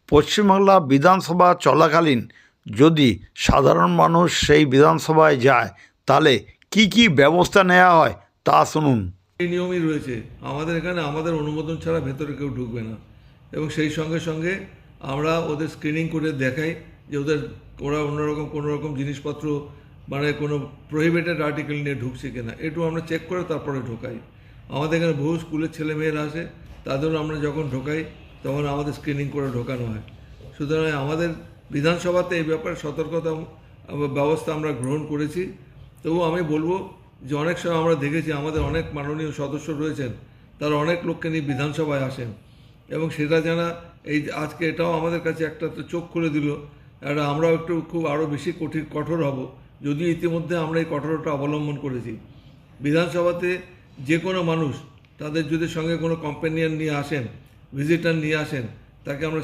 পশ্চিমবাংলা বিধানসভা চলাকালীন যদি সাধারণ মানুষ সেই বিধানসভায় যায় তাহলে কি কি ব্যবস্থা নেওয়া হয় তা শুনুন। এই নিয়মই রয়েছে, আমাদের এখানে আমাদের অনুমোদন ছাড়া ভেতরে কেউ ঢুকবে না, এবং সেই সঙ্গে সঙ্গে আমরা ওদের স্ক্রিনিং করে দেখাই যে ওরা অন্যরকম কোনো রকম জিনিসপত্র মানে কোনো প্রহিবিটেড আর্টিকেল নিয়ে ঢুকছে কিনা, একটু আমরা চেক করে তারপরে ঢোকাই। আমাদের এখানে বহু স্কুলের ছেলেমেয়েরা আসে, তাদেরও আমরা যখন ঢোকাই তখন আমাদের স্ক্রিনিং করে ঢোকানো হয়। সুতরাং আমাদের বিধানসভাতে এই ব্যাপারে সতর্কতা ব্যবস্থা আমরা গ্রহণ করেছি। তবু আমি বলবো যে অনেক সময় আমরা দেখেছি আমাদের অনেক মাননীয় সদস্য রয়েছেন, তারা অনেক লোককে নিয়ে বিধানসভায় আসেন, এবং সেটা জানা এই আজকে এটাও আমাদের কাছে একটা চোখ খুলে দিল। একটা আমরাও একটু খুব আরও বেশি কঠোর হব, যদিও ইতিমধ্যে আমরা এই কঠোরতা অবলম্বন করেছি। বিধানসভাতে যে কোনো মানুষ তাদের যদি সঙ্গে কোনো কম্পেনিয়ন নিয়ে আসেন, ভিজিটার নিয়ে আসেন, তাকে আমরা